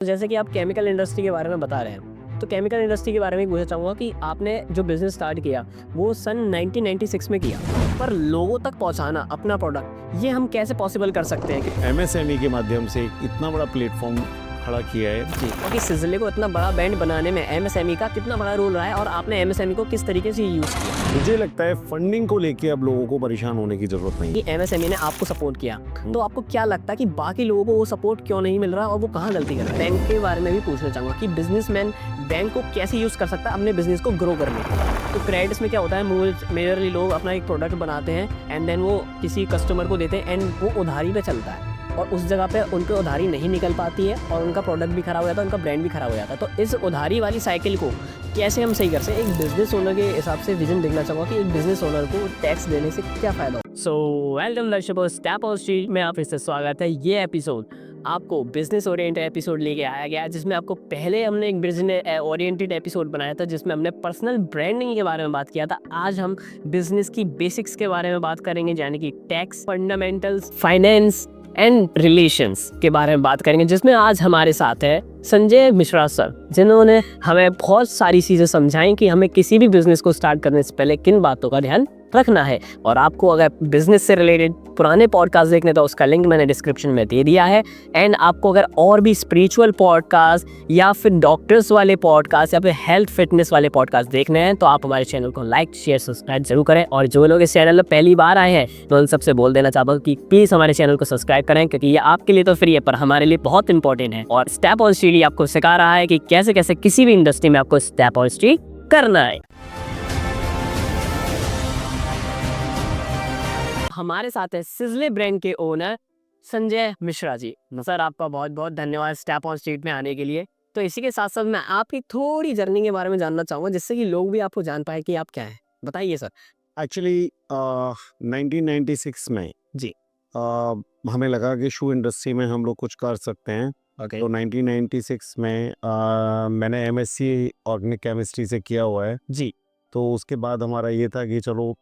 तो जैसे कि आप केमिकल इंडस्ट्री के बारे में बता रहे हैं, तो केमिकल इंडस्ट्री के बारे में पूछना चाहूँगा कि आपने जो बिज़नेस स्टार्ट किया, वो सन 1996 में किया, पर लोगों तक पहुँचाना अपना प्रोडक्ट, ये हम कैसे पॉसिबल कर सकते हैं? एमएसएमई के माध्यम से एक इतना बड़ा प्लेटफॉर्म खड़ा किया है। जी, और कि सिज़ले को इतना बड़ा ब्रांड बनाने में एमएसएमई का कितना बड़ा रोल रहा है और आपने एमएसएमई को किस तरीके से यूज़ किया? मुझे लगता है फंडिंग को लेके अब लोगों को परेशान होने की जरूरत नहीं है। कि एमएसएमई ने आपको सपोर्ट किया, तो आपको क्या लगता है कि बाकी लोगों को वो सपोर्ट क्यों नहीं मिल रहा और वो कहाँ गलती कर रहे हैं? बैंक के बारे में भी पूछना चाहूँगा कि बिजनेसमैन बैंक को कैसे यूज़ कर सकता है अपने बिजनेस को ग्रो करने के लिए? तो क्रेडिट्स में क्या होता है, मेजरली लोग अपना एक प्रोडक्ट बनाते हैं एंड देन वो किसी कस्टमर को देते हैं एंड वो उधारी पे चलता है और उस जगह पे उनको उधारी नहीं निकल पाती है और उनका प्रोडक्ट भी खराब हो जाता है, उनका ब्रांड भी खराब हो जाता है। तो इस उधारी वाली साइकिल को कैसे हम सही कर सकते हैं? एक बिजनेस ओनर के हिसाब से विजन देखना चाहूँगा कि एक बिजनेस ओनर को टैक्स देने से क्या फ़ायदा हो। सो वेलकम दर्शकों, स्टेप ऑन स्ट्रीट में आप फिर से स्वागत है। ये एपिसोड आपको बिजनेस ओरिएंटेड एपिसोड लेके आया गया है, जिसमें आपको पहले हमने एक बिजनेस ओरिएंटेड एपिसोड बनाया था जिसमें हमने पर्सनल ब्रांडिंग के बारे में बात किया था। आज हम बिजनेस की बेसिक्स के बारे में बात करेंगे, यानी कि tax, fundamentals, finance and relations के बारे में बात करेंगे, जिसमें आज हमारे साथ है संजय मिश्रा सर, जिन्होंने हमें बहुत सारी चीज़ें समझाई कि हमें किसी भी बिजनेस को स्टार्ट करने से पहले किन बातों का ध्यान रखना है। और आपको अगर बिजनेस से रिलेटेड पुराने पॉडकास्ट देखने तो उसका लिंक मैंने डिस्क्रिप्शन में दे दिया है। एंड आपको अगर और भी स्पिरिचुअल पॉडकास्ट या फिर डॉक्टर्स वाले पॉडकास्ट या फिर हेल्थ फिटनेस वाले पॉडकास्ट देखने हैं तो आप हमारे चैनल को लाइक शेयर सब्सक्राइब जरूर करें। और जो लोग इस चैनल में पहली बार आए हैं तो उन सबसे बोल देना चाहता हूँ कि प्लीज़ हमारे चैनल को सब्सक्राइब करें, क्योंकि ये आपके लिए तो फ्री है पर हमारे लिए बहुत इंपॉर्टेंट है। और स्टेप ऑन स्ट्रीट आपको सिखा रहा है कि कैसे कैसे किसी भी इंडस्ट्री में आपको स्टेप ऑन स्ट्रीट करना है। हमारे साथ है सिज़ले ब्रांड के ओनर संजय मिश्रा जी। सर आपका बहुत बहुत धन्यवाद स्टेप ऑन स्ट्रीट में आने के लिए। तो इसी के साथ साथ मैं आपकी थोड़ी जर्नी के बारे में जानना चाहूँगा, जिससे कि लोग भी आपको जान पाए कि आप क्या हैं। बताइए सर। एक्चुअली 1996 में जी। हमें लगा कि शू इंडस्ट्री में हम लोग कुछ कर सकते हैं। ओके। तो 1996 में मैंने एमएससी ऑर्गेनिक केमिस्ट्री से किया हुआ है। जी। तो उसके बाद हमारा ये था कि चलो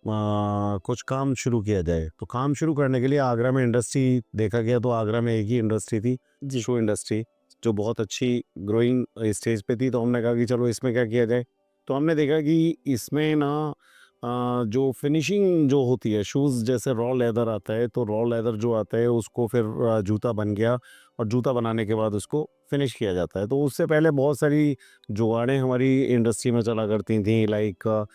कुछ काम शुरू किया जाए। तो काम शुरू करने के लिए आगरा में इंडस्ट्री देखा गया, तो आगरा में एक ही इंडस्ट्री थी, जी। शू इंडस्ट्री, जो बहुत अच्छी ग्रोइंग स्टेज पे थी। तो हमने कहा कि चलो इसमें क्या किया जाए। तो हमने देखा कि इसमें ना जो फिनिशिंग जो होती है शूज़, जैसे रॉ लेदर आता है, तो रॉ लेदर जो आता है उसको फिर जूता बन गया और जूता बनाने के बाद उसको फिनिश किया जाता है। तो उससे पहले बहुत सारी जुगाड़ें हमारी इंडस्ट्री में चला करती थी। लाइक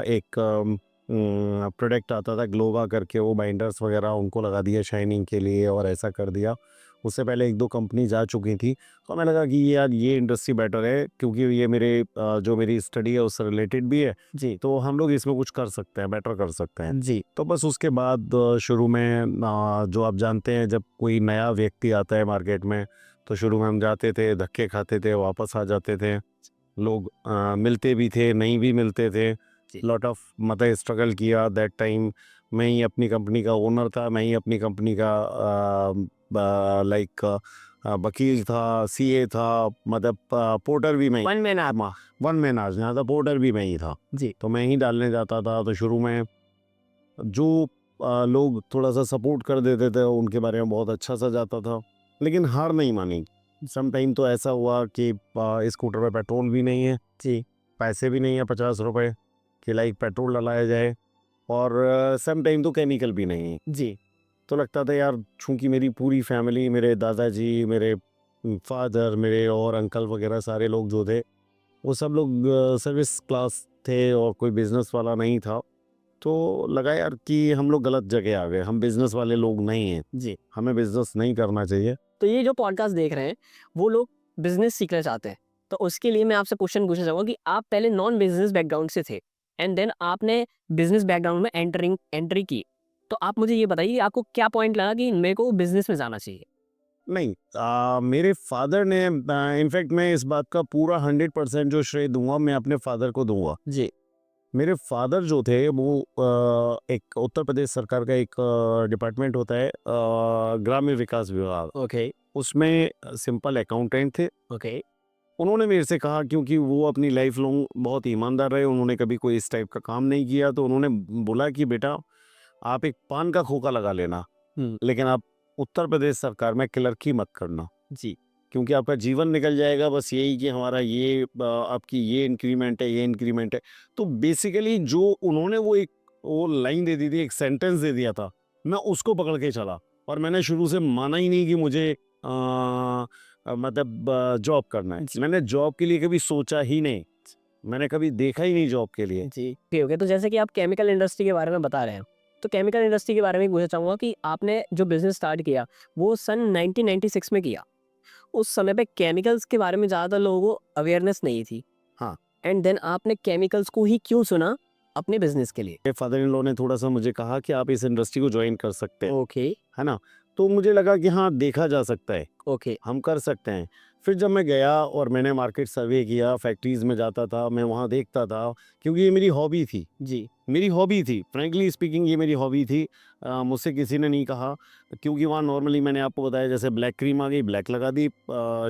एक प्रोडक्ट आता था ग्लोवा करके, वो बाइंडर्स वगैरह उनको लगा दिया शाइनिंग के लिए और ऐसा कर दिया। उससे पहले एक दो कंपनी जा चुकी थी। तो हमें लगा कि यार ये इंडस्ट्री बेटर है, क्योंकि ये मेरे जो मेरी स्टडी है उससे रिलेटेड भी है। जी। तो हम लोग इसमें कुछ कर सकते हैं, बेटर कर सकते हैं। जी। तो बस उसके बाद शुरू में जो आप जानते हैं, जब कोई नया व्यक्ति आता है मार्केट में तो शुरू में हम जाते थे, धक्के खाते थे, वापस आ जाते थे। लोग मिलते भी थे, नहीं भी मिलते थे। जी। लॉट ऑफ मतलब स्ट्रगल किया दैट टाइम। मैं ही अपनी कंपनी का ओनर था, मैं ही अपनी कंपनी का लाइक वकील था, सीए था, मतलब पोर्टर भी मैं वन मैन आप। वन मैन आज यहाँ था, पोर्टर भी मैं ही था। जी। तो मैं ही डालने जाता था। तो शुरू में जो लोग थोड़ा सा सपोर्ट कर देते थे उनके बारे में बहुत अच्छा सा जाता था, लेकिन हार नहीं मानी। सम टाइम तो ऐसा हुआ कि स्कूटर पे पेट्रोल भी नहीं है, जी। पैसे भी नहीं है 50 रुपए कि लाइक पेट्रोल डलाया जाए, और सम टाइम तो केमिकल भी नहीं है। जी। तो लगता था यार, चूंकि मेरी पूरी फैमिली, मेरे दादाजी, मेरे फादर, मेरे और अंकल वगैरह सारे लोग जो थे वो सब लोग सर्विस क्लास थे और कोई बिजनेस वाला नहीं था। तो लगा यार कि हम लोग गलत जगह आ गए, हम बिजनेस वाले लोग नहीं हैं, जी। हमें बिजनेस नहीं करना चाहिए। तो ये जो पॉडकास्ट देख रहे हैं वो लोग बिजनेस सीखना चाहते हैं, तो उसके लिए मैं आपसे क्वेश्चन पूछना चाहूँगा कि आप पहले नॉन बिजनेस बैकग्राउंड से थे एंड देन आपने बिजनेस बैकग्राउंड में एंट्री की। तो आप मुझे ये बताइए आपको क्या पॉइंट लगा कि मेरे को बिजनेस में जाना चाहिए? नहीं, मेरे फादर ने, इनफैक्ट मैं इस बात का पूरा 100% जो श्रेय दूंगा मैं अपने फादर को दूंगा। जी। मेरे फादर जो थे वो एक उत्तर प्रदेश सरकार का एक डिपार्टमेंट होता है, ग्रामीण विकास विभाग, ओके। उसमें सिंपल अकाउंटेंट थे। ओके। उन्होंने मेरे से कहा, क्योंकि वो अपनी लाइफ लॉन्ग बहुत ईमानदार रहे, उन्होंने कभी कोई इस टाइप का काम नहीं किया, तो उन्होंने बोला कि बेटा आप एक पान का खोखा लगा लेना, हम्म। लेकिन आप उत्तर प्रदेश सरकार में क्लर्की मत करना। जी। क्योंकि आपका जीवन निकल जाएगा बस यही कि हमारा ये आपकी ये इंक्रीमेंट है, ये इंक्रीमेंट है। तो बेसिकली जो उन्होंने वो लाइन दे दी थी, एक सेंटेंस दे दिया था, मैं उसको पकड़ के चला और मैंने शुरू से माना ही नहीं कि मुझे मतलब जॉब करना है। मैंने जॉब के लिए कभी सोचा ही नहीं, मैंने कभी देखा ही नहीं जॉब के लिए। जी, ठीक है। तो जैसे कि आप केमिकल इंडस्ट्री के बारे में बता रहे हैं, तो केमिकल इंडस्ट्री के बारे में पूछना चाहूँगा कि आपने जो बिज़नेस स्टार्ट किया, वो सन 1996 में किया। उस समय पे केमिकल्स के बारे में ज़्यादातर लोगों को अवेयरनेस नहीं थी। हाँ। एंड देन आपने केमिकल्स को ही क्यों चुना अपने बिज़नेस के लिए? मेरे फादर इन लॉ ने थोड़ा-सा मुझे कहा कि आप इस इंडस्ट्री को जॉइन कर सकते हैं, ओके, है ना? तो मुझे लगा कि हाँ, देखा जा सकता है, ओके। हम कर सकते हैं। फिर जब मैं गया और मैंने मार्केट सर्वे किया, फैक्ट्रीज़ में जाता था, मैं वहाँ देखता था, क्योंकि ये मेरी हॉबी थी। जी, मेरी हॉबी थी, फ्रैंकली स्पीकिंग ये मेरी हॉबी थी। मुझसे किसी ने नहीं कहा, क्योंकि वहाँ नॉर्मली मैंने आपको बताया जैसे ब्लैक क्रीम आ गई, ब्लैक लगा दी,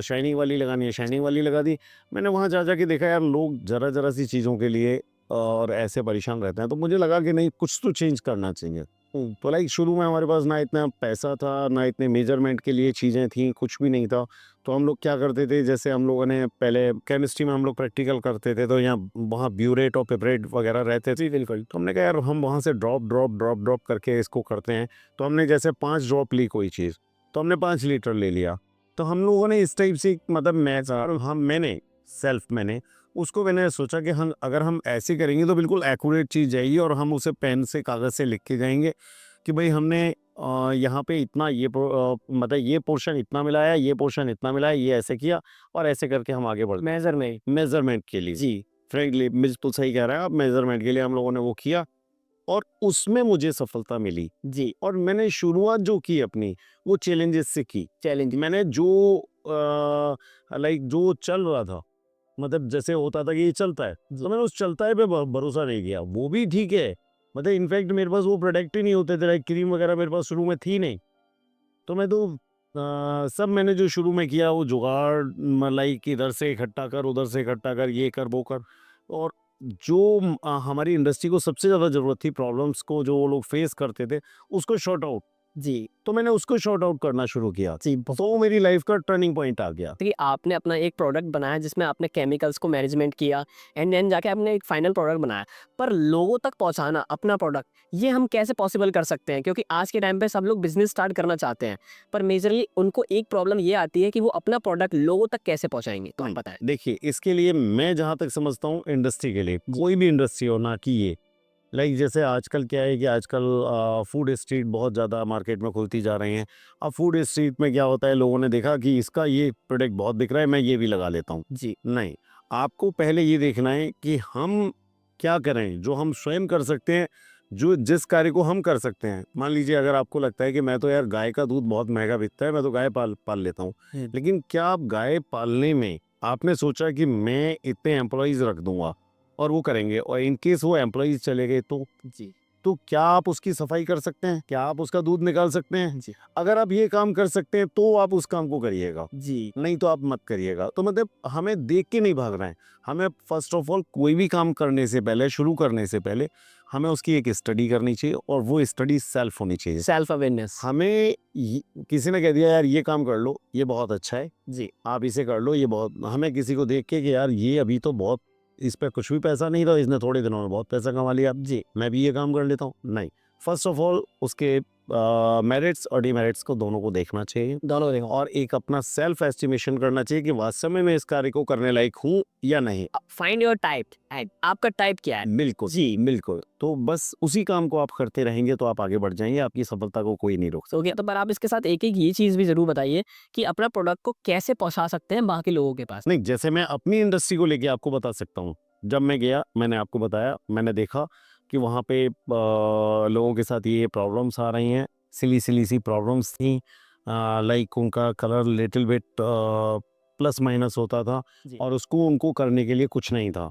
शाइनिंग वाली लगानी है, शाइनिंग वाली लगा दी। मैंने वहाँ जा के देखा यार लोग ज़रा-ज़रा सी चीज़ों के लिए और ऐसे परेशान रहते हैं, तो मुझे लगा कि नहीं कुछ तो चेंज करना चाहिए। तो लाइक शुरू में हमारे पास ना इतना पैसा था, ना इतने मेजरमेंट के लिए चीज़ें थी, कुछ भी नहीं था। तो हम लोग क्या करते थे, जैसे हम लोगों ने पहले केमिस्ट्री में हम लोग प्रैक्टिकल करते थे, तो यहाँ वहाँ ब्यूरेट और पिपरेट वगैरह रहते थे। बिल्कुल। तो हमने कहा यार हम वहाँ से ड्रॉप करके इसको करते हैं। तो हमने जैसे 5 ड्रॉप ली कोई चीज़, तो हमने 5 लीटर ले लिया। तो हम लोगों ने इस टाइप से मतलब मैंने उसको मैंने सोचा कि हम अगर हम ऐसे करेंगे तो बिल्कुल एक्यूरेट चीज़ जाएगी और हम उसे पेन से कागज़ से लिख के जाएँगे कि भाई हमने यहाँ पे इतना मतलब ये पोर्शन इतना मिलाया, ये पोर्शन इतना मिलाया, ये ऐसे किया और ऐसे करके हम आगे बढ़ मेज़रमेंट के लिए। जी, फ्रैंकली बिल्कुल सही कह रहे हैं आप, मेज़रमेंट के लिए हम लोगों ने वो किया और उसमें मुझे सफलता मिली जी, और मैंने शुरुआत जो की अपनी, वो चैलेंजेस से की। चैलेंज। मैंने जो लाइक जो चल रहा था, मतलब जैसे होता था कि ये चलता है, तो मैंने उस चलता है पे भरोसा नहीं किया। वो भी ठीक है, मतलब इनफैक्ट मेरे पास वो प्रोडक्ट ही नहीं होते थे, लाइक क्रीम वगैरह मेरे पास शुरू में थी नहीं। तो मैं तो सब मैंने जो शुरू में किया वो जुगाड़ लाइक इधर से इकट्ठा कर, उधर से इकट्ठा कर, ये कर, वो कर। और जो हमारी इंडस्ट्री को सबसे ज़्यादा ज़रूरत थी, प्रॉब्लम्स को जो वो लोग फेस करते थे, उसको सॉर्ट आउट। जी, तो मैंने उसको सॉर्ट आउट करना शुरू किया। जी। तो मेरी लाइफ का टर्निंग पॉइंट आ गया। कि आपने अपना एक प्रोडक्ट बनाया जिसमें आपने केमिकल्स को मैनेजमेंट किया एंड देन जाके आपने एक फाइनल प्रोडक्ट बनाया, पर लोगों तक पहुंचाना अपना प्रोडक्ट, ये हम कैसे पॉसिबल कर सकते हैं? क्योंकि आज के टाइम पे सब लोग बिजनेस स्टार्ट करना चाहते हैं, पर मेजरली उनको एक प्रॉब्लम ये आती है कि वो अपना प्रोडक्ट लोगों तक कैसे पहुंचाएंगे। तो आप नहीं, बताएं। देखिए इसके लिए मैं जहाँ तक समझता हूँ इंडस्ट्री के लिए, कोई भी इंडस्ट्री हो ना कि ये लाइक जैसे आजकल क्या है कि आजकल फूड स्ट्रीट बहुत ज़्यादा मार्केट में खुलती जा रही हैं। अब फूड स्ट्रीट में क्या होता है, लोगों ने देखा कि इसका ये प्रोडक्ट बहुत बिक रहा है, मैं ये भी लगा लेता हूँ। जी, नहीं, आपको पहले ये देखना है कि हम क्या करें, जो हम स्वयं कर सकते हैं, जो जिस कार्य को हम कर सकते हैं। मान लीजिए अगर आपको लगता है कि मैं तो यार गाय का दूध बहुत महँगा बिकता है, मैं तो गाय पाल लेता हूँ। लेकिन क्या आप गाय पालने में आपने सोचा कि मैं इतने एम्प्लॉइज़ रख दूँगा और वो करेंगे और इन केस वो एम्प्लॉइज़ चले गए जी, तो क्या आप उसकी सफाई कर सकते हैं? क्या आप उसका दूध निकाल सकते हैं? जी, अगर आप ये काम कर सकते हैं तो आप उस काम को करिएगा, जी, नहीं तो आप मत करिएगा। तो मतलब हमें देख के नहीं भागना है। हमें फर्स्ट ऑफ ऑल कोई भी काम करने से पहले, शुरू करने से पहले हमें उसकी एक स्टडी करनी चाहिए और वो स्टडी सेल्फ होनी चाहिए। Self awareness. हमें किसी ने कह दिया यार ये काम कर लो, ये बहुत अच्छा है, जी, आप इसे कर लो, ये बहुत, हमें किसी को देख के कि यार ये अभी तो बहुत, इस पे कुछ भी पैसा नहीं था, इसने थोड़े दिनों में बहुत पैसा कमा लिया, जी, मैं भी ये काम कर लेता हूँ। नहीं, फर्स्ट ऑफ ऑल उसके मेरिट्स और डिमेरिट्स को दोनों को देखना चाहिए दोनों देखो। और एक अपना सेल्फ एस्टिमेशन करना चाहिए कि वास्तव में मैं इस कार्य को करने लायक हूँ या नहीं। Find your type. आपका टाइप क्या है? बिल्कुल जी, बिल्कुल, तो बस उसी काम को आप करते रहेंगे तो आप आगे बढ़ जाएंगे, आपकी सफलता को कोई नहीं रोक सकता। हो गया। तो पर आप इसके साथ एक-एक ये चीज़ भी ज़रूर बताइए कि अपना प्रोडक्ट को कैसे पहुँचा सकते हैं बाकी लोगों के पास? नहीं, जैसे मैं अपनी इंडस्ट्री को लेके आपको बता सकता हूँ। जब मैं गया, मैंने आपको बताया, मैंने देखा कि वहाँ पे लोगों के साथ ये प्रॉब्लम्स आ रही हैं, सिली सी प्रॉब्लम्स थी। लाइक उनका colour little bit plus minus होता था जी, और उसको उनको करने के लिए कुछ नहीं था।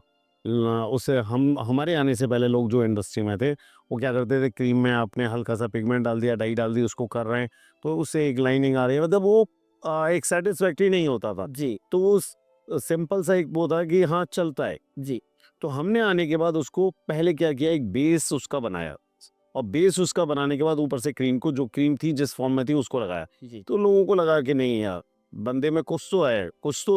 उसे हमारे आने से पहले लोग जो इंडस्ट्री में थे, वो क्या करते थे, क्रीम में आपने हल्का सा पिगमेंट डाल दिया, डाई डाल दी, उसको कर रहे हैं, तो उससे एक लाइनिंग आ रही है, मतलब वो एक सैटिस्फैक्टरी नहीं होता था। जी, तो वो सिंपल सा एक वो था कि हाँ चलता है। जी, तो हमने आने के बाद उसको पहले क्या किया, एक बेस उसका बनाया और बेस उसका बनाने के बाद ऊपर से क्रीम को, जो क्रीम थी जिस फॉर्म में थी, उसको लगाया। जी, तो लोगों को लगा कि नहीं यार बंदे में कुछ तो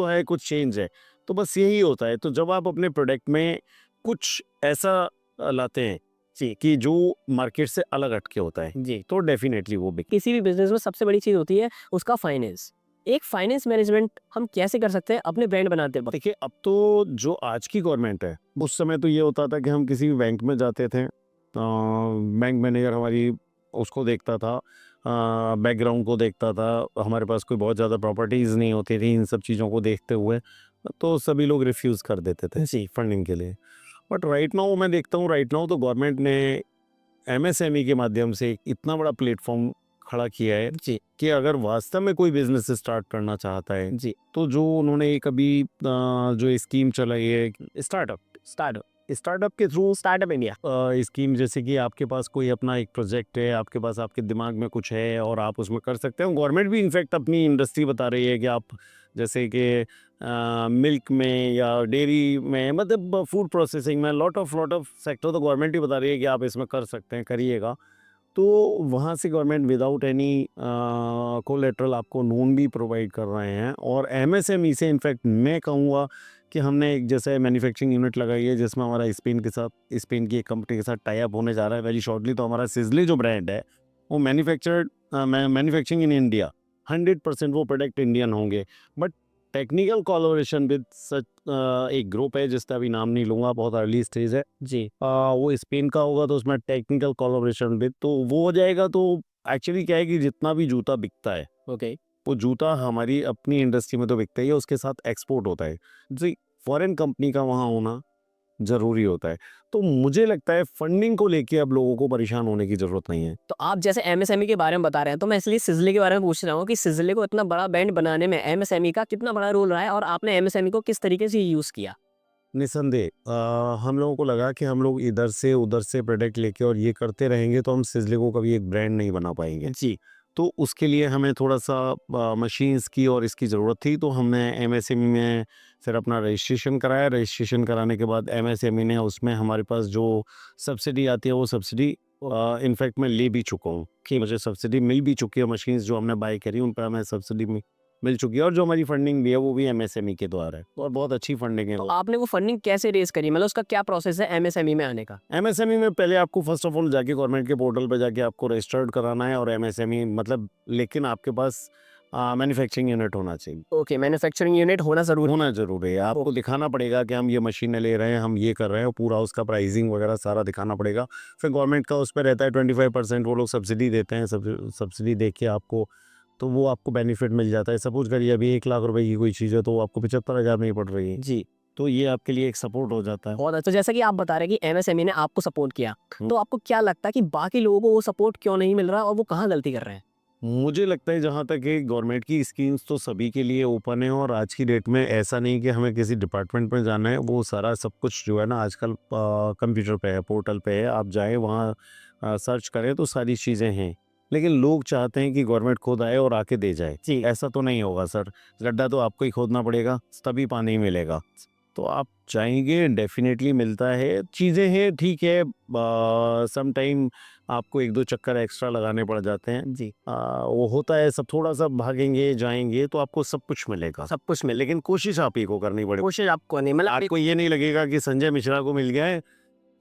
है, कुछ चेंज है। तो बस यही होता है। तो जब आप अपने प्रोडक्ट में कुछ ऐसा लाते हैं जी कि जो मार्केट से अलग हटके होता है, जी तो डेफिनेटली वो बिक किसी भी बिजनेस में सबसे बड़ी चीज होती है उसका फाइनेंस। एक फाइनेंस मैनेजमेंट हम कैसे कर सकते हैं अपने ब्रांड बनाते वक्त? देखिए, अब तो जो आज की गवर्नमेंट है, उस समय तो ये होता था कि हम किसी भी बैंक में जाते थे, बैंक मैनेजर हमारी उसको देखता था, बैकग्राउंड को देखता था, हमारे पास कोई बहुत ज़्यादा प्रॉपर्टीज़ नहीं होती थी, इन सब चीज़ों को देखते हुए तो सभी लोग रिफ्यूज़ कर देते थे जी फंडिंग के लिए। बट राइट नाउ मैं देखता हूँ, राइट नाउ तो गवर्नमेंट ने एमएसएमई के माध्यम से एक इतना बड़ा प्लेटफॉर्म खड़ा किया है जी कि अगर वास्तव में कोई बिजनेस स्टार्ट करना चाहता है, जी तो जो उन्होंने एक अभी जो स्कीम चलाई है, स्टार्टअप स्टार्टअप स्टार्टअप के थ्रू स्टार्टअप इंडिया। स्कीम, जैसे कि आपके पास कोई अपना एक प्रोजेक्ट है, आपके पास आपके दिमाग में कुछ है और आप उसमें कर सकते हैं। गवर्नमेंट भी इनफैक्ट अपनी इंडस्ट्री बता रही है कि आप जैसे कि मिल्क में या डेयरी में, मतलब फूड प्रोसेसिंग में, लॉट ऑफ सेक्टर तो गवर्नमेंट ही बता रही है कि आप इसमें कर सकते हैं, करिएगा। तो वहाँ से गवर्नमेंट विदाउट एनी कोलेटरल आपको लोन भी प्रोवाइड कर रहे हैं। और एमएसएमई से इनफैक्ट मैं कहूँगा कि हमने एक जैसे मैन्युफैक्चरिंग यूनिट लगाई है, जिसमें हमारा स्पेन की एक कंपनी के साथ टाई अप होने जा रहा है वेरी शॉर्टली। तो हमारा सिजली जो ब्रांड है वो मैन्युफैक्चरिंग इन इंडिया, 100% वो प्रोडक्ट इंडियन होंगे। But technical collaboration with such एक ग्रुप है जिसका अभी नाम नहीं लूँगा, बहुत अर्ली स्टेज है, जी वो स्पेन का होगा, तो उसमें टेक्निकल कोलैबोरेशन भी तो वो हो जाएगा। तो एक्चुअली क्या है कि जितना भी जूता बिकता है, ओके वो जूता हमारी अपनी इंडस्ट्री में तो बिकता ही है, उसके साथ एक्सपोर्ट होता है जी। फॉरेन कंपनी का वहाँ होना ज़रूरी होता है। तो मुझे लगता है फंडिंग को लेके अब लोगों को परेशान होने की ज़रूरत नहीं है। तो आप जैसे एमएसएमई के बारे में बता रहे हैं तो मैं इसलिए सिजले के बारे में पूछ रहा हूँ कि सिजले को इतना बड़ा ब्रांड बनाने में एमएसएमई का कितना बड़ा रोल रहा है और आपने एमएसएमई को किस तरीके से यूज किया? निसंदेह हम लोगों को लगा कि हम लोग इधर से उधर से प्रोडक्ट लेके और ये करते रहेंगे तो हम सिजले को कभी एक ब्रांड नहीं बना पाएंगे। जी तो उसके लिए हमें थोड़ा-सा मशीन्स की और इसकी ज़रूरत थी, तो हमने एमएसएमई में फिर अपना रजिस्ट्रेशन कराया। रजिस्ट्रेशन कराने के बाद एमएसएमई ने उसमें हमारे पास जो सब्सिडी आती है, वो सब्सिडी इनफैक्ट मैं ले भी चुका हूँ कि मुझे सब्सिडी मिल भी चुकी है। मशीन्स जो हमने बाय करी, उन पर हमें सब्सिडी मिल चुकी है और जो हमारी फंडिंग भी है, वो भी एमएसएमई के द्वारा है और बहुत अच्छी फंडिंग है तो वो। आपने वो फंडिंग कैसे रेज करी, मतलब उसका क्या प्रोसेस है एमएसएमई में आने का? एमएसएमई में पहले आपको फर्स्ट ऑफ ऑल जाके गवर्नमेंट के पोर्टल पे जाके आपको रजिस्टर्ड कराना है और एमएसएमई मतलब, लेकिन आपके पास मैन्युफैक्चरिंग यूनिट होना चाहिए, ओके, मैन्युफैक्चरिंग यूनिट होना जरूरी होना ज़रूरी है। आपको दिखाना पड़ेगा कि हम ये मशीनें ले रहे हैं, हम ये कर रहे हैं, पूरा उसका प्राइसिंग वगैरह सारा दिखाना पड़ेगा। फिर गवर्नमेंट का उस पे रहता है 25% वो लोग सब्सिडी देते हैं, सब्सिडी दे के आपको, तो वो आपको बेनिफिट मिल जाता है। सपोज़ करिए अभी 1 लाख रुपए की कोई चीज़ है, तो वो आपको 75,000 में ही पड़ रही है। जी तो ये आपके लिए एक सपोर्ट हो जाता है। बहुत अच्छा। तो जैसा कि आप बता रहे हैं कि एमएसएमई ने आपको सपोर्ट किया, हुँ। तो आपको क्या लगता है कि बाकी लोगों को वो सपोर्ट क्यों नहीं मिल रहा और वो कहाँ गलती कर रहे हैं? मुझे लगता है जहाँ तक है गवर्नमेंट की स्कीम्स तो सभी के लिए ओपन है और आज की डेट में ऐसा नहीं कि हमें किसी डिपार्टमेंट में जाना है, वो सारा सब कुछ जो है ना आजकल कंप्यूटर पे है, पोर्टल पे है, आप जाएँ वहाँ सर्च करें तो सारी चीज़ें हैं। लेकिन लोग चाहते हैं कि गवर्नमेंट खुद आए और आके दे जाए। जी ऐसा तो नहीं होगा सर, गड्ढा तो आपको ही खोदना पड़ेगा, तभी पानी मिलेगा। तो आप चाहेंगे डेफ़िनेटली मिलता है, चीज़ें हैं ठीक है, सम टाइम आपको 1-2 चक्कर एक्स्ट्रा लगाने पड़ जाते हैं। जी वो होता है, सब थोड़ा-सा भागेंगे, जाएँगे तो आपको सब कुछ मिलेगा। सब कुछ मिले, लेकिन कोशिश आप ही को करनी पड़ेगी। कोशिश आपको नहीं, मतलब आपको ये नहीं लगेगा कि संजय मिश्रा को मिल गया है,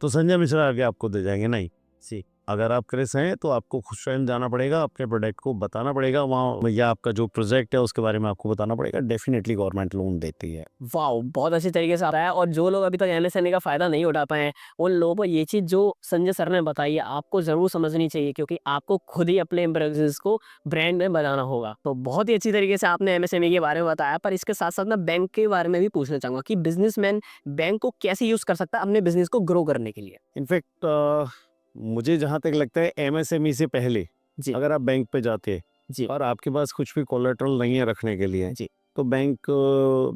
तो संजय मिश्रा आके आपको दे जाएँगे, नहीं। जी अगर आप क्रिस हैं तो आपको खुद स्वयं जाना पड़ेगा, अपने प्रोडक्ट को बताना पड़ेगा वहाँ, या आपका जो प्रोजेक्ट है उसके बारे में आपको बताना पड़ेगा। डेफ़िनिटली गवर्नमेंट लोन देती है। वाओ! बहुत अच्छी तरीके से आ रहा है और जो लोग अभी तक एमएसएमई का फ़ायदा नहीं उठा पाए हैं, उन लोगों को ये चीज़ जो संजय सर ने बताई है, आपको ज़रूर समझनी चाहिए क्योंकि आपको खुद ही अपने बिज़नेस को ब्रांड में बनाना होगा। तो बहुत ही अच्छी तरीके से आपने एमएसएमई के बारे में बताया, पर इसके साथ-साथ मैं बैंक के बारे में भी पूछना चाहूँगा कि बिज़नेसमैन बैंक को कैसे यूज़ कर सकता है अपने बिज़नेस को ग्रो करने के लिए? इनफैक्ट मुझे जहाँ तक लगता है एमएसएमई से पहले जी, अगर आप बैंक पे जाते जी, और आपके पास कुछ भी कोलेटरल नहीं है रखने के लिए, जी। तो बैंक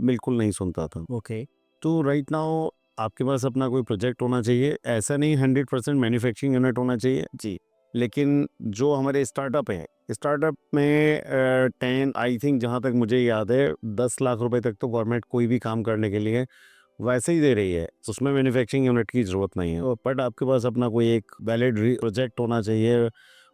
बिल्कुल नहीं सुनता था। ओके। तो राइट नाउ आपके पास अपना कोई प्रोजेक्ट होना चाहिए, ऐसा नहीं 100% मैन्युफैक्चरिंग यूनिट होना चाहिए। जी, लेकिन जो हमारे स्टार्टअप हैं, स्टार्टअप में 10 आई थिंक, जहाँ तक मुझे याद है 10 लाख रुपए तक तो गवर्नमेंट कोई भी काम करने के लिए वैसे ही दे रही है। उसमें मैन्युफैक्चरिंग यूनिट की ज़रूरत नहीं है। बट आपके पास अपना कोई एक वैलिड प्रोजेक्ट होना चाहिए,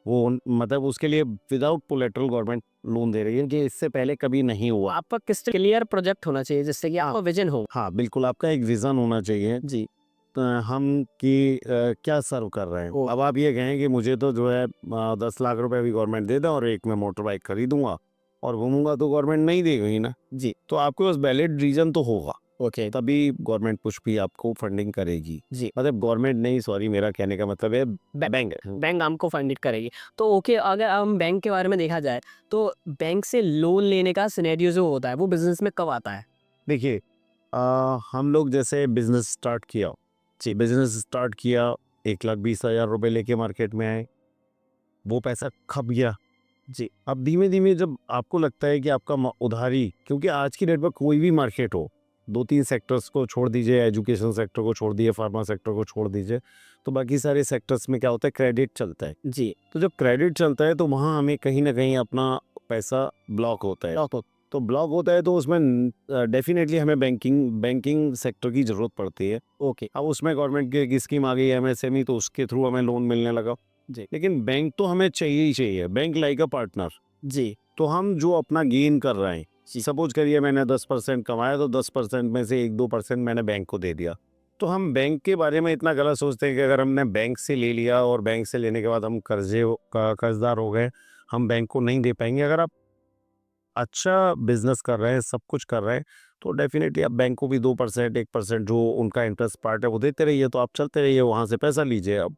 वो मतलब उसके लिए विदाउट कोलेटरल गवर्नमेंट लोन दे रही है, कि इससे पहले कभी नहीं हुआ। आपका किस क्लियर प्रोजेक्ट होना चाहिए जिससे कि आपका विजन हो। हाँ, बिल्कुल आपका एक विज़न होना चाहिए। जी। हम कि क्या सर्व कर रहे हैं। ओ। अब आप ये कहें कि मुझे तो जो है 10 लाख रुपए अभी गवर्नमेंट दे दे और एक मैं मोटर बाइक खरीदूँगा और घूमूँगा, तो गवर्नमेंट नहीं देगी ना। जी। तो आपके पास वैलिड रीज़न तो होगा, ओके। तभी गवर्नमेंट कुछ भी आपको फंडिंग करेगी। जी। मतलब गवर्नमेंट नहीं, सॉरी, मेरा कहने का मतलब है बैंक। बैंक आपको फंडिट करेगी। तो ओके, अगर हम बैंक के बारे में देखा जाए तो बैंक से लोन लेने का सिनेरियो जो होता है वो बिजनेस में कब आता है? देखिए, हम लोग जैसे बिज़नेस स्टार्ट किया, बिज़नेस स्टार्ट किया, 1,20,000 रुपए लेके मार्केट में आए, वो पैसा खप गया। जी। अब धीमे-धीमे जब आपको लगता है कि आपका उधारी, क्योंकि आज की डेट में कोई भी मार्केट हो, 2-3 सेक्टर्स को छोड़ दीजिए, एजुकेशन सेक्टर को छोड़ दीजिए, फार्मा सेक्टर को छोड़ दीजिए, तो बाकी सारे सेक्टर्स में क्या होता है, क्रेडिट चलता है। जी। तो जब क्रेडिट चलता है तो वहाँ हमें कहीं न कहीं अपना पैसा ब्लॉक होता है। तो ब्लॉक होता है तो उसमें डेफ़िनेटली हमें बैंकिंग सेक्टर की ज़रूरत पड़ती है। ओके। अब उसमें गवर्नमेंट की एक स्कीम आ गई है एमएसएमई, तो उसके थ्रू हमें लोन मिलने लगा। जी। लेकिन बैंक तो हमें चाहिए ही चाहिए, बैंक लाइक अ पार्टनर। जी। तो हम जो अपना गेन कर रहे हैं, जी। सपोज करिए मैंने 10% कमाया, तो 10% में से 1-2% मैंने बैंक को दे दिया। तो हम बैंक के बारे में इतना गलत सोचते हैं कि अगर हमने बैंक से ले लिया और बैंक से लेने के बाद हम कर्जदार हो गए, हम बैंक को नहीं दे पाएंगे। अगर आप अच्छा बिजनेस कर रहे हैं, सब कुछ कर रहे हैं, तो डेफिनेटली आप बैंक को भी 2%, 1% जो उनका इंटरेस्ट पार्ट है वो देते रहिए, तो आप चलते रहिए, वहाँ से पैसा लीजिए अब।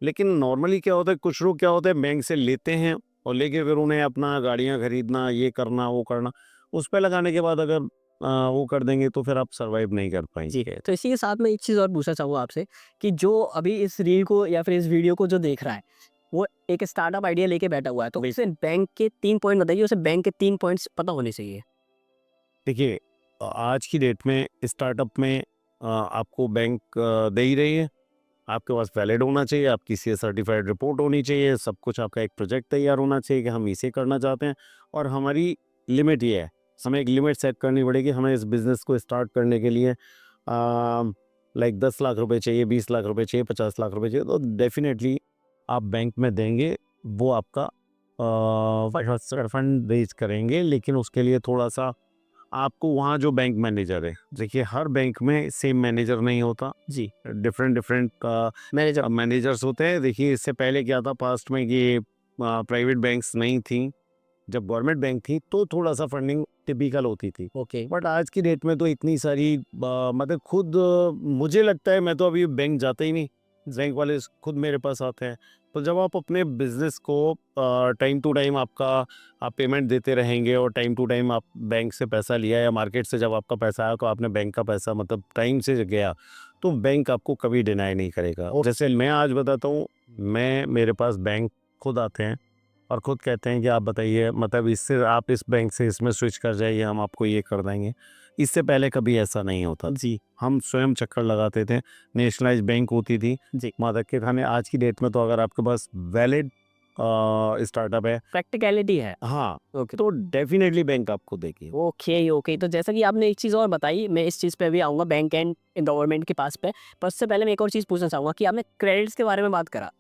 लेकिन नॉर्मली क्या होता है, कुछ लोग क्या होता है, बैंक से लेते हैं और लेके फिर उन्हें अपना गाड़ियाँ खरीदना, ये करना, वो करना, उस पे लगाने के बाद अगर वो कर देंगे तो फिर आप सर्वाइव नहीं कर जी। पाएंगे। तो इसी के साथ में एक चीज़ और पूछना चाहूँगा आपसे कि जो अभी इस रील को या फिर इस वीडियो को जो देख रहा है, वो एक स्टार्टअप आइडिया लेके बैठा हुआ है, तो उसे बैंक के 3 पॉइंट बताइए, उसे बैंक के 3 पॉइंट्स पता होने चाहिए। देखिए, आज की डेट में स्टार्टअप में आपको बैंक दे ही रही है। आपके पास वैलिड होना चाहिए, आपकी सीए सर्टिफाइड रिपोर्ट होनी चाहिए, सब कुछ आपका एक प्रोजेक्ट तैयार होना चाहिए कि हम इसे करना चाहते हैं। और हमारी लिमिट ये है, हमें एक लिमिट सेट करनी पड़ेगी। हमें इस बिज़नेस को स्टार्ट करने के लिए लाइक 10 लाख रुपए चाहिए, 20 लाख रुपए चाहिए, 50 लाख रुपए चाहिए, तो डेफ़िनेटली आप बैंक में देंगे, वो आपका फंड रेज़ करेंगे। लेकिन उसके लिए थोड़ा-सा आपको वहाँ जो बैंक मैनेजर है, देखिए हर बैंक में सेम मैनेजर नहीं होता। जी। Different different manager. मैनेजर्स होते हैं। देखिए इससे पहले क्या था, पास्ट में कि प्राइवेट बैंक्स नहीं थी, जब गवर्नमेंट बैंक थी तो थोड़ा सा फंडिंग टिपिकल होती थी। ओके। बट आज की डेट में तो इतनी सारी मतलब खुद मुझे लगता है, मैं तो अभी बैंक जाता ही नहीं, बैंक वाले खुद मेरे पास आते हैं। तो जब आप अपने बिजनेस को टाइम टू टाइम आप पेमेंट देते रहेंगे और टाइम टू टाइम आप बैंक से पैसा लिया या मार्केट से जब आपका पैसा आया तो आपने बैंक का पैसा मतलब टाइम से गया, तो बैंक आपको कभी डिनाई नहीं करेगा। जैसे मैं आज बताता हूँ, मैं मेरे पास बैंक खुद आते हैं और खुद कहते हैं कि आप बताइए, मतलब इससे आप इस बैंक से इसमें स्विच कर जाइए, हम आपको ये कर देंगे। इससे पहले कभी ऐसा नहीं होता। जी। हम स्वयं चक्कर लगाते थे, नेशनलाइज्ड बैंक होती थी जी। मादक के खाने। आज की डेट में तो अगर आपके पास वैलिड स्टार्टअप है, प्रैक्टिकलिटी है। हाँ, ओके। तो डेफिनेटली बैंक आपको देगी। Okay, okay. तो जैसा कि आपने एक चीज़ और बताई, मैं इस चीज़ पे भी आऊँगा बैंक एंड गवर्नमेंट के पास पे। पर उससे पहले मैं एक और चीज़ पूछना चाहूँगा कि आपने क्रेडिट्स के बारे में बात करा।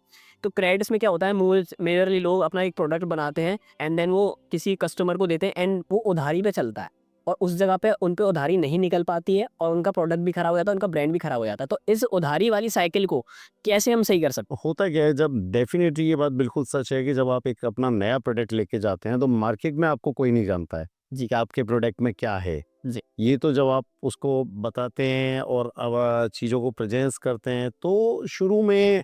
तो क्रेडिट्स में क्या होता है, मेजरली लोग अपना एक प्रोडक्ट बनाते हैं एंड देन वो किसी कस्टमर को देते हैं एंड वो उधारी पे चलता है और उस जगह पे उन पे उधारी नहीं निकल पाती है और उनका प्रोडक्ट भी खराब हो जाता है, उनका ब्रांड भी खराब हो जाता है। तो इस उधारी वाली साइकिल को कैसे हम सही कर सकते होता क्या है, जब डेफिनेटली ये बात बिल्कुल सच है कि जब आप एक अपना नया प्रोडक्ट लेके जाते हैं तो मार्केट में आपको कोई नहीं जानता है जी। कि आपके प्रोडक्ट में क्या है। जी। ये तो जब आप उसको बताते हैं और अब चीज़ों को प्रेजेंस करते हैं तो शुरू में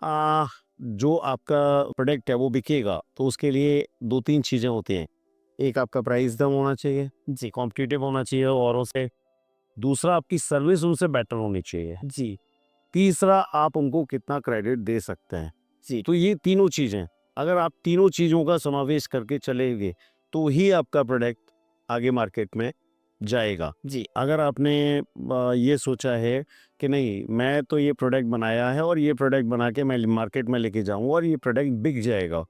आ, जो आपका प्रोडक्ट है वो बिकेगा, तो उसके लिए 2-3 चीज़ें होती हैं। एक आपका प्राइस दम होना चाहिए, जी। कॉम्पिटिटिव होना चाहिए और उसे, दूसरा आपकी सर्विस उनसे बेटर होनी चाहिए, जी। तीसरा आप उनको कितना क्रेडिट दे सकते हैं। जी। तो ये तीनों चीज़ें, अगर आप तीनों चीज़ों का समावेश करके चलेंगे तो ही आपका प्रोडक्ट आगे मार्केट में जाएगा। जी। अगर आपने ये सोचा है कि नहीं, मैं तो ये प्रोडक्ट बनाया है और ये प्रोडक्ट बना के मैं मार्केट में लेके जाऊंगा और ये प्रोडक्ट बिक जाएगा,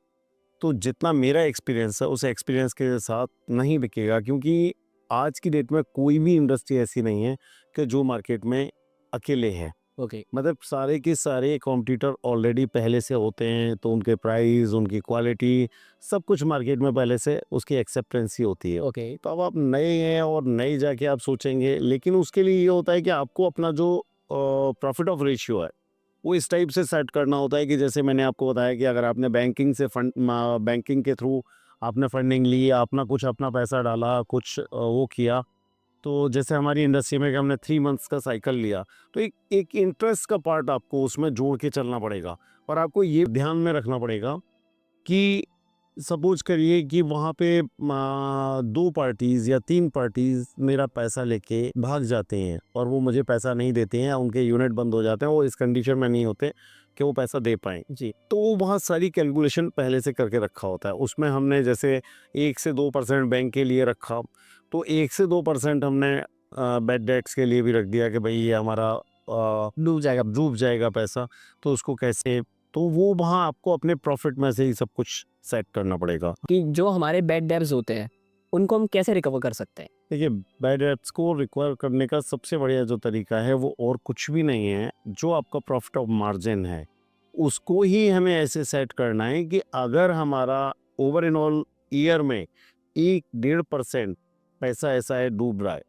तो जितना मेरा एक्सपीरियंस है उस एक्सपीरियंस के साथ नहीं बिकेगा। क्योंकि आज की डेट में कोई भी इंडस्ट्री ऐसी नहीं है कि जो मार्केट में अकेले है। ओके, मतलब सारे के सारे कॉम्पिटिटर ऑलरेडी पहले से होते हैं, तो उनके प्राइस, उनकी क्वालिटी, सब कुछ मार्केट में पहले से उसकी एक्सेप्टेंसी होती है। ओके, तो अब आप नए हैं और नए जाके आप सोचेंगे, लेकिन उसके लिए ये होता है कि आपको अपना जो प्रॉफिट ऑफ रेशियो है वो इस टाइप से सेट करना होता है कि जैसे मैंने आपको बताया कि अगर आपने बैंकिंग के थ्रू आपने फंडिंग ली, आपने कुछ अपना पैसा डाला, कुछ वो किया, तो जैसे हमारी इंडस्ट्री में कि हमने 3 मंथ्स का साइकिल लिया, तो एक एक इंटरेस्ट का पार्ट आपको उसमें जोड़ के चलना पड़ेगा। और आपको ये ध्यान में रखना पड़ेगा कि सपोज करिए कि वहाँ पे 2 पार्टीज़ या 3 पार्टीज़ मेरा पैसा लेके भाग जाते हैं और वो मुझे पैसा नहीं देते हैं, उनके यूनिट बंद हो जाते हैं, वो इस कंडीशन में नहीं होते कि वो पैसा दे पाएँ। जी, तो वहाँ सारी कैलकुलेशन पहले से करके रखा होता है। उसमें हमने जैसे 1 से 2% बैंक के लिए रखा, तो 1 से 2% हमने बैड डेट्स के लिए भी रख दिया कि भई ये हमारा डूब जाएगा पैसा, तो उसको कैसे, तो वो वहाँ आपको अपने प्रॉफ़िट में से ही सब कुछ सेट करना पड़ेगा। कि जो हमारे बैड डेब्ट्स होते हैं, उनको हम कैसे रिकवर कर सकते हैं? देखिए, बैड डेट्स को रिकवर करने का सबसे बढ़िया जो तरीका है वो और कुछ भी नहीं है, जो आपका प्रॉफिट ऑफ मार्जिन है, उसको ही हमें ऐसे सेट करना है कि अगर हमारा ओवर इन ऑल ईयर में 1-1.5% पैसा ऐसा है डूब रहा है,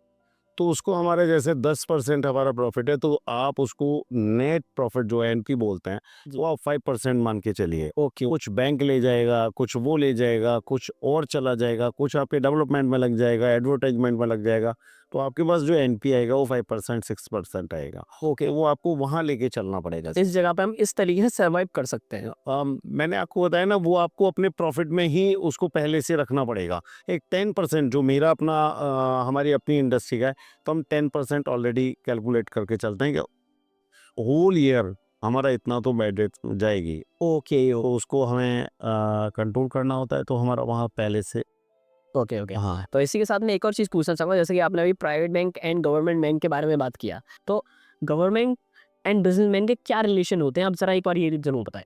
तो उसको हमारे जैसे 10% हमारा प्रॉफिट है, तो आप उसको नेट प्रॉफिट जो एनपी बोलते हैं, जी। वो आप 5% मान के चलिए। ओके, कुछ बैंक ले जाएगा, कुछ वो ले जाएगा, कुछ और चला जाएगा, कुछ आपके डेवलपमेंट में लग जाएगा, एडवर्टाइजमेंट में लग जाएगा, तो आपके पास जो एनपी आएगा वो 5% 6% आएगा। ओके, वो आपको वहाँ लेके चलना पड़ेगा। इस जगह पे हम इस तरीके से सर्वाइव कर सकते हैं। मैंने आपको बताया ना, वो आपको अपने प्रॉफिट में ही उसको पहले से रखना पड़ेगा। एक 10% जो मेरा अपना हमारी अपनी इंडस्ट्री का है, तो हम 10% ऑलरेडी कैलकुलेट करके चलते हैं कि होल ईयर हमारा इतना तो बैड डेट जाएगी। ओके, तो उसको हमें कंट्रोल करना होता है, तो हमारा वहाँ पहले से। Okay, okay. हाँ। तो इसी के साथ मैं एक और चीज़ पूछना चाहूँगा, जैसे कि आपने अभी private bank and government bank के बारे में बात किया। तो गवर्नमेंट एंड बिज़नेसमैन के क्या रिलेशन होते हैं? आप ज़रा एक बार ये ज़रूर बताएँ।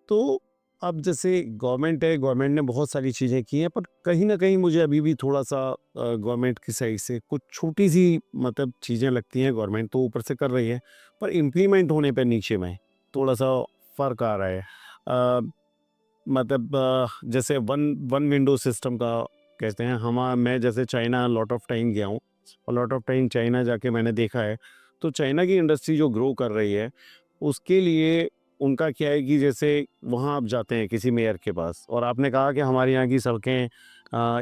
तो अब जैसे गवर्नमेंट है, गवर्नमेंट ने बहुत सारी चीज़ें की हैं, पर कहीं न कहीं मुझे अभी भी थोड़ा-सा गवर्नमेंट की साइड से कुछ छोटी-सी मतलब चीज़ें लगती हैं। गवर्नमेंट तो ऊपर से कर रही है, पर इम्प्लीमेंट होने पे नीचे में थोड़ा-सा फ़र्क आ रहा है। मतलब जैसे वन वन विंडो सिस्टम का कहते हैं, मैं जैसे चाइना लॉट ऑफ टाइम गया हूँ और लॉट ऑफ टाइम चाइना जाके मैंने देखा है, तो चाइना की इंडस्ट्री जो ग्रो कर रही है, उसके लिए उनका क्या है कि जैसे वहाँ आप जाते हैं किसी मेयर के पास और आपने कहा कि हमारे यहाँ की सड़कें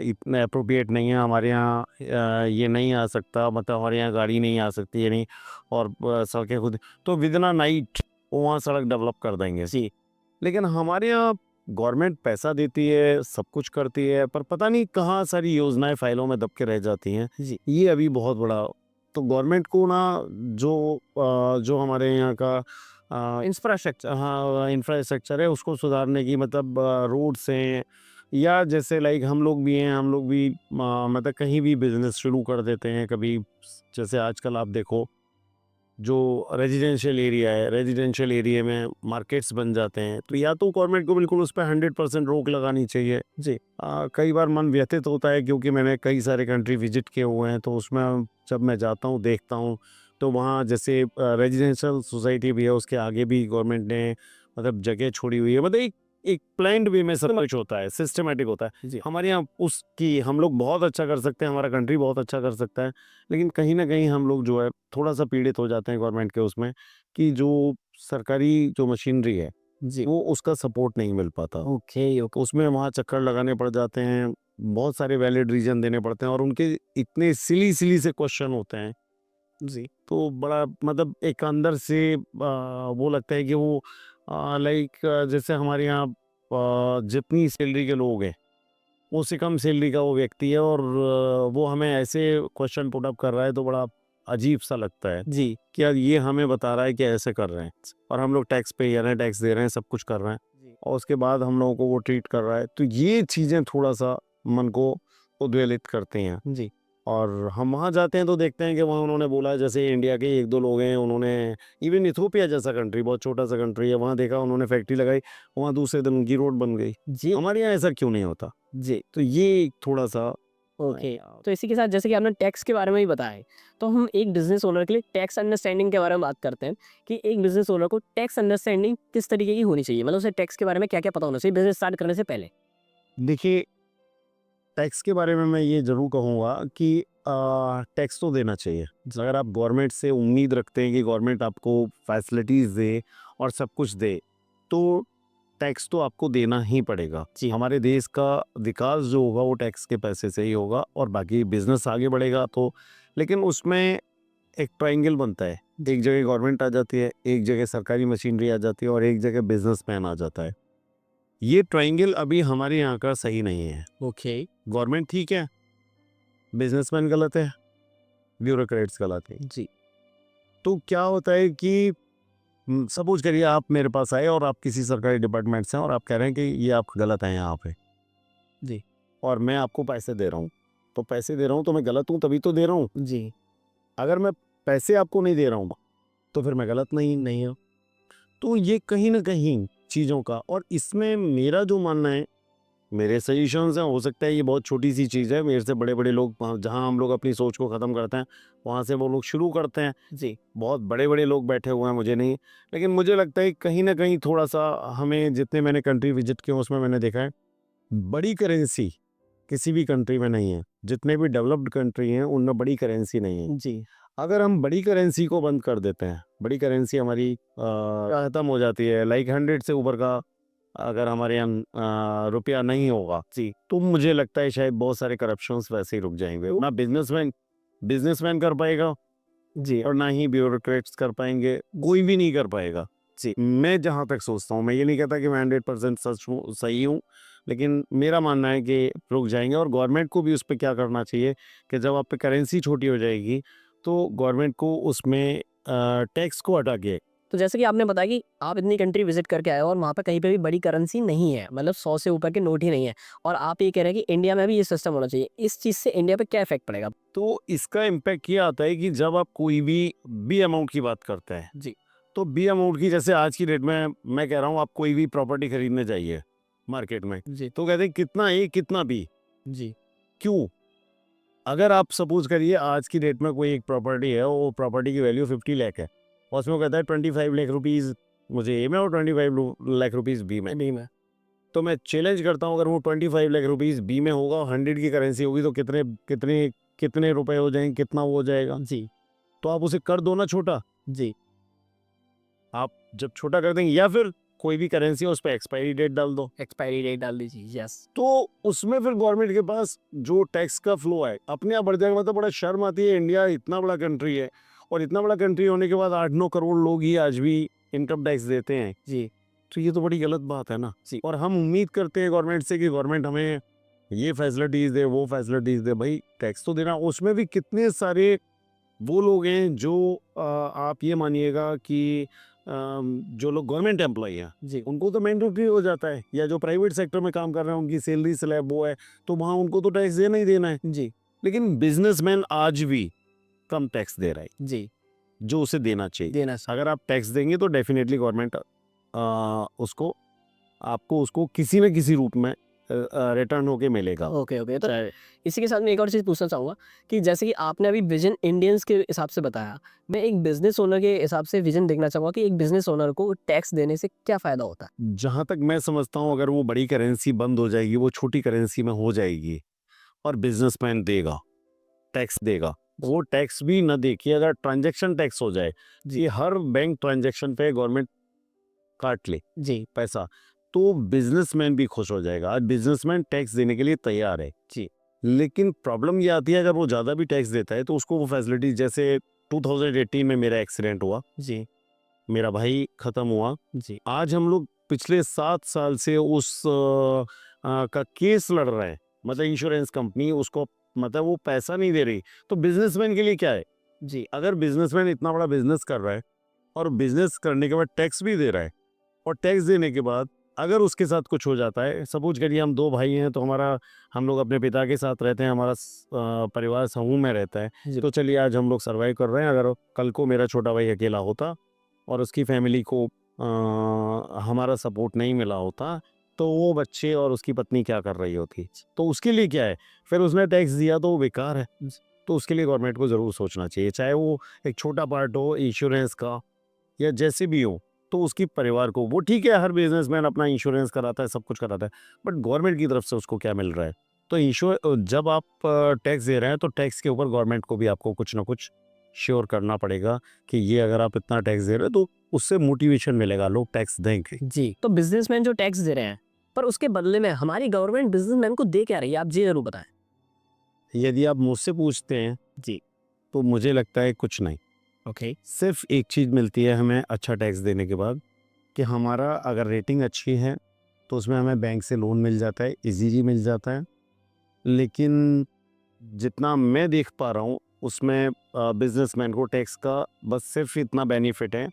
इतने अप्रोप्रिएट नहीं है, हमारे यहाँ ये नहीं आ सकता, मतलब हमारे यहाँ गाड़ी नहीं आ सकती है नहीं, और सड़कें खुद, तो विद इन अ नाइट वहाँ सड़क डेवलप कर देंगे। जी, लेकिन हमारे यहाँ गवर्नमेंट पैसा देती है, सब कुछ करती है, पर पता नहीं कहाँ सारी योजनाएं फाइलों में दब के रह जाती हैं। जी, ये अभी बहुत बड़ा, तो गवर्नमेंट को ना जो हमारे यहाँ का इंफ्रास्ट्रक्चर, हाँ इंफ्रास्ट्रक्चर है, उसको सुधारने की, मतलब रोड्स हैं, या जैसे लाइक हम लोग भी हैं, हम लोग भी मतलब कहीं भी बिजनेस शुरू कर देते हैं कभी, जैसे आजकल आप देखो जो रेजिडेंशियल एरिया है, रेजिडेंशियल एरिया में मार्केट्स बन जाते हैं, तो या तो गवर्नमेंट को बिल्कुल उस पे 100% रोक लगानी चाहिए। जी, कई बार मन व्यथित होता है क्योंकि मैंने कई सारे कंट्री विजिट किए हुए हैं, तो उसमें जब मैं जाता हूँ, देखता हूँ, तो वहाँ जैसे रेजिडेंशियल सोसाइटी भी है, उसके आगे भी गवर्नमेंट ने मतलब जगह छोड़ी हुई है, मतलब एक एक प्लान्ड वे में सब कुछ होता है, सिस्टमैटिक होता है। जी। हमारे यहाँ उसकी हम लोग बहुत अच्छा कर सकते हैं, हमारा कंट्री बहुत अच्छा कर सकता है, लेकिन कहीं न कहीं हम लोग जो है थोड़ा-सा पीड़ित हो जाते हैं गवर्नमेंट के उसमें, कि जो सरकारी जो मशीनरी है, जी, वो उसका सपोर्ट नहीं मिल पाता। Okay, okay. उसमें वहाँ चक्कर लगाने पड़ जाते हैं, बहुत सारे वैलिड रीज़न देने पड़ते हैं और उनके इतने सिली-सिली से क्वेश्चन होते हैं, जी, तो बड़ा मतलब एक अंदर से वो लगता है कि वो लाइक जैसे हमारे यहाँ जितनी सैलरी के लोग हैं, उससे कम सैलरी का वो व्यक्ति है और वो हमें ऐसे क्वेश्चन पुट अप कर रहा है, तो बड़ा अजीब सा लगता है जी, कि यार ये हमें बता रहा है कि ऐसे कर रहे हैं और हम लोग टैक्स पेयर हैं, टैक्स दे रहे हैं, सब कुछ कर रहे हैं, जी, और उसके बाद हम लोगों को वो ट्रीट कर रहा है, तो ये चीज़ें थोड़ा-सा मन को उद्वेलित करती हैं। जी, और हम वहाँ जाते हैं तो देखते हैं कि वहाँ उन्होंने बोला, जैसे इंडिया के 1-2 लोग हैं, उन्होंने इवन इथियोपिया जैसा कंट्री, बहुत छोटा-सा कंट्री है, वहाँ देखा उन्होंने फैक्ट्री लगाई, वहाँ दूसरे दिन उनकी रोड बन गई। जी, हमारे यहाँ ऐसा क्यों नहीं होता? जी, तो ये थोड़ा-सा ओके, तो इसी के साथ जैसे कि आपने टैक्स के बारे में भी बताया है, तो हम एक बिजनेस ओनर के लिए टैक्स अंडरस्टैंडिंग के बारे में बात करते हैं कि एक बिजनेस ओनर को टैक्स अंडरस्टैंडिंग किस तरीके की होनी चाहिए, मतलब उसे टैक्स के बारे में क्या-क्या पता होना चाहिए बिजनेस स्टार्ट करने से पहले? देखिए, टैक्स के बारे में मैं ये ज़रूर कहूँगा कि टैक्स तो देना चाहिए। अगर आप गवर्नमेंट से उम्मीद रखते हैं कि गवर्नमेंट आपको फैसिलिटीज़ दे और सब कुछ दे, तो टैक्स तो आपको देना ही पड़ेगा। जी। हमारे देश का विकास जो होगा वो टैक्स के पैसे से ही होगा और बाकी बिज़नेस आगे बढ़ेगा तो, लेकिन उसमें एक ट्रायंगल बनता है। एक जगह गवर्नमेंट आ जाती है, एक जगह सरकारी मशीनरी आ जाती है और एक जगह बिज़नेसमैन आ जाता है। ये ट्रायंगल अभी हमारे यहाँ का सही नहीं है। ओके। गवर्नमेंट ठीक है, बिज़नेसमैन गलत है, ब्यूरोक्रेट्स गलत है। जी। तो क्या होता है कि सपोज़ करिए आप मेरे पास आए और आप किसी सरकारी डिपार्टमेंट से हैं और आप कह रहे हैं कि ये आप गलत हैं यहाँ पे जी। और मैं आपको पैसे दे रहा हूँ। तो पैसे दे रहा हूँ तो मैं गलत हूँ तभी तो दे रहा हूँ। जी। अगर मैं पैसे आपको नहीं दे रहा हूँ, तो फिर मैं गलत नहीं हूँ। तो ये कहीं न कहीं चीज़ों का, और इसमें मेरा जो मानना है, मेरे सजेशंस हैं, हो सकता है ये बहुत छोटी-सी चीज़ है, मेरे से बड़े-बड़े लोग वहाँ जहाँ हम लोग अपनी सोच को ख़त्म करते हैं, वहाँ से वो लोग शुरू करते हैं। जी। बहुत बड़े-बड़े लोग बैठे हुए हैं, मुझे नहीं, लेकिन मुझे लगता है कहीं न कहीं थोड़ा-सा हमें, जितने मैंने कंट्री विज़िट किए उसमें मैंने देखा है, बड़ी करेंसी किसी भी कंट्री में नहीं है। जितने भी डेवलप्ड कंट्री हैं, उनमें बड़ी करेंसी नहीं है। जी। अगर हम बड़ी करेंसी को बंद कर देते हैं, बड़ी करेंसी हमारी ख़त्म हो जाती है, लाइक 100 से ऊपर का अगर हमारे यहाँ रुपया नहीं होगा, जी। तो मुझे लगता है शायद बहुत सारे करप्शंस वैसे ही रुक जाएँगे। ना बिज़नेसमैन बिज़नेसमैन कर पाएगा जी। और ना ही ब्यूरोक्रेट्स कर पाएँगे, कोई भी नहीं कर पाएगा। जी। मैं जहाँ तक सोचता हूँ, मैं ये नहीं कहता कि मैं 100% सही हूँ, लेकिन मेरा मानना है कि रुक जाएँगे और गवर्नमेंट को भी उस पे क्या करना चाहिए कि जब आप पे करेंसी छोटी हो जाएगी, तो गवर्नमेंट को उसमें टैक्स को हटा के, तो जैसे कि आपने बताया कि आप इतनी कंट्री विजिट करके आए हो और वहाँ पे कहीं पे भी बड़ी करेंसी नहीं है, मतलब 100 से ऊपर के नोट ही नहीं है, और आप ये कह रहे हैं कि इंडिया में भी ये सिस्टम होना चाहिए। इस चीज़ से इंडिया पे क्या इफ़ेक्ट पड़ेगा? तो इसका इम्पैक्ट ये आता है कि जब आप कोई भी अमाउंट की बात करते हैं, जी। तो बी अमाउंट की, जैसे आज की डेट में मैं कह रहा हूँ, आप कोई भी प्रॉपर्टी खरीदने जाइए मार्केट में, जी। तो कहते हैं कितना ए कितना बी, जी। क्यों? अगर आप सपोज करिए आज की डेट में कोई एक प्रॉपर्टी है, वो प्रॉपर्टी की वैल्यू 50 लाख है और उसमें वो कहता है 25 लाख रुपीज़ मुझे ए में और 25 लाख रुपीज़ बी में। नहीं मैं। तो मैं चैलेंज करता हूँ, अगर वो 25 लाख रुपीज़ बी में होगा और 100 की करेंसी होगी, तो कितने कितने कितने रुपए हो जाएंगे, कितना वो हो जाएगा? जी। तो आप उसे कर दो ना छोटा। जी। आप जब छोटा कर देंगे, या फिर कोई भी करेंसी है उस पर एक्सपायरी डेट डाल दो, एक्सपायरी डेट डाल दीजिए, यस। तो उसमें फिर गवर्नमेंट के पास जो टैक्स का फ्लो है अपने आप बढ़ जाएगा। मतलब बड़ा शर्म आती है, इंडिया इतना बड़ा कंट्री है और इतना बड़ा कंट्री होने के बाद 8-9 करोड़ लोग ही आज भी इनकम टैक्स देते हैं। जी। तो ये तो बड़ी गलत बात है ना। जी। और हम उम्मीद करते हैं गवर्नमेंट से कि गवर्नमेंट हमें ये फैसिलिटीज़ दे, वो फैसिलिटीज़ दे। भाई टैक्स तो देना, उसमें भी कितने सारे वो लोग हैं जो आप ये मानिएगा कि जो लोग गवर्नमेंट एम्प्लॉई हैं, जी। उनको तो मैंडेटरी हो जाता है, या जो प्राइवेट सेक्टर में काम कर रहे हैं उनकी सैलरी स्लैब वो है, तो वहाँ उनको तो टैक्स देना ही देना है। जी। लेकिन बिजनेसमैन आज भी कम टैक्स दे रहा है जी। जो उसे देना चाहिए। देना स अगर आप टैक्स देंगे तो डेफिनेटली गवर्नमेंट उसको आपको उसको किसी न किसी रूप में रिटर्न होके मिलेगा। Okay, okay. तो इसी के साथ मैं एक और चीज़ पूछना चाहूँगा कि जैसे कि आपने अभी विज़न इंडियंस के हिसाब से बताया, मैं एक बिज़नेस ओनर के हिसाब से विज़न देखना चाहूँगा कि एक बिज़नेस ओनर को टैक्स देने से क्या फ़ायदा होता है? जहाँ तक मैं समझता हूँ, अगर वो बड़ी करेंसी बंद हो जाएगी, वो छोटी करेंसी में हो जाएगी और बिजनेसमैन देगा, टैक्स देगा। वो टैक्स भी ना दे के अगर ट्रांजैक्शन टैक्स हो जाए जी। कि हर बैंक ट्रांजैक्शन पे गवर्नमेंट काट ले जी। पैसा, तो बिजनेसमैन भी खुश हो जाएगा। आज बिजनेसमैन टैक्स देने के लिए तैयार है। जी। लेकिन प्रॉब्लम ये आती है, अगर वो ज़्यादा भी टैक्स देता है तो उसको वो फैसिलिटीज, जैसे 2018 में मेरा एक्सीडेंट हुआ, जी। मेरा भाई खत्म हुआ। जी। आज हम लोग पिछले 7 साल से उस का केस लड़ रहे हैं, मतलब इंश्योरेंस कंपनी उसको, मतलब वो पैसा नहीं दे रही। तो बिजनेसमैन के लिए क्या है? जी। अगर बिजनेसमैन इतना बड़ा बिजनेस कर रहा है और बिजनेस करने के बाद टैक्स भी दे रहा है, और टैक्स देने के बाद अगर उसके साथ कुछ हो जाता है, सपोज करिए हम 2 भाई हैं, तो हम लोग अपने पिता के साथ रहते हैं, हमारा परिवार समूह में रहता है, जी। तो चलिए आज हम लोग सर्वाइव कर रहे हैं। अगर कल को मेरा छोटा भाई अकेला होता और उसकी फैमिली को हमारा सपोर्ट नहीं मिला होता, तो वो बच्चे और उसकी पत्नी क्या कर रही होती, तो उसके लिए क्या है, फिर उसने टैक्स दिया तो वो बेकार है। तो उसके लिए गवर्नमेंट को ज़रूर सोचना चाहिए, चाहे वो एक छोटा पार्ट हो इंश्योरेंस का या जैसे भी हो, तो उसकी परिवार को, वो ठीक है हर बिजनेसमैन अपना इंश्योरेंस कराता है, सब कुछ कराता है, बट गवर्नमेंट की तरफ से उसको क्या मिल रहा है। तो जब आप टैक्स दे रहे हैं तो टैक्स के ऊपर गवर्नमेंट को भी आपको कुछ ना कुछ श्योर करना पड़ेगा कि ये अगर आप इतना टैक्स दे रहे हो तो उससे मोटिवेशन मिलेगा, लोग टैक्स देंगे। जी, तो बिजनेसमैन जो टैक्स दे रहे हैं, पर उसके बदले में हमारी गवर्नमेंट बिजनेसमैन को दे क्या रही है, आप जी जरूर बताएं। यदि आप मुझसे पूछते हैं जी। तो मुझे लगता है कुछ नहीं, ओके। सिर्फ एक चीज़ मिलती है हमें अच्छा टैक्स देने के बाद, कि हमारा अगर रेटिंग अच्छी है तो उसमें हमें बैंक से लोन मिल जाता है, इजीली मिल जाता है। लेकिन जितना मैं देख पा रहा हूँ उसमें बिजनेसमैन को टैक्स का बस सिर्फ इतना बेनिफिट है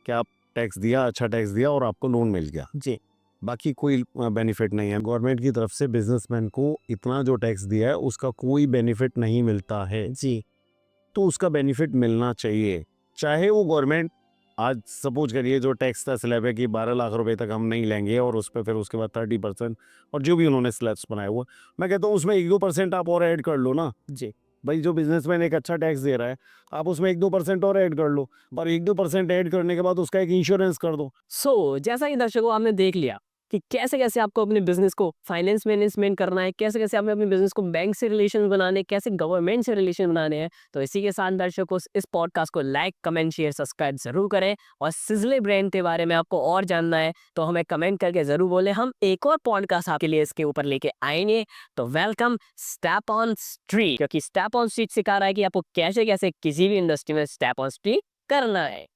कि आप टैक्स दिया, अच्छा टैक्स दिया और आपको लोन मिल गया, जी। बाकी कोई बेनिफिट नहीं है। गवर्नमेंट की तरफ से बिजनेसमैन को इतना जो टैक्स दिया है उसका कोई बेनिफिट नहीं मिलता है, जी। तो उसका बेनिफिट मिलना चाहिए। चाहे वो गवर्नमेंट आज सपोज करिए जो टैक्स का स्लैब है कि 12 लाख रुपए तक हम नहीं लेंगे और उस पे फिर उसके बाद 30% और जो भी उन्होंने स्लैब्स बनाए हुए, मैं कहता हूँ उसमें 1-2% आप और ऐड कर लो ना। जी। भाई जो बिजनेसमैन एक अच्छा टैक्स दे रहा है, आप उसमें 1-2% और ऐड कर लो, और 1-2% ऐड करने के बाद उसका एक इंश्योरेंस कर दो। सो जैसा कि दर्शकों आपने देख लिया कि कैसे कैसे आपको अपने बिजनेस को फाइनेंस मैनेजमेंट करना है, कैसे कैसे आपने अपने बिजनेस को बैंक से रिलेशन बनाने, कैसे गवर्नमेंट से रिलेशन बनाने हैं। तो इसी के साथ दर्शकों इस पॉडकास्ट को लाइक, कमेंट, शेयर, सब्सक्राइब जरूर करें, और सिजले ब्रांड के बारे में आपको और जानना है तो हमें कमेंट करके जरूर बोले, हम एक और पॉडकास्ट आपके लिए इसके ऊपर लेके आएंगे। तो वेलकम स्टेप ऑन स्ट्रीट, क्योंकि स्टेप ऑन स्ट्रीट सिखा रहा है कि आपको कैसे कैसे किसी भी इंडस्ट्री में स्टेप ऑन स्ट्रीट करना है।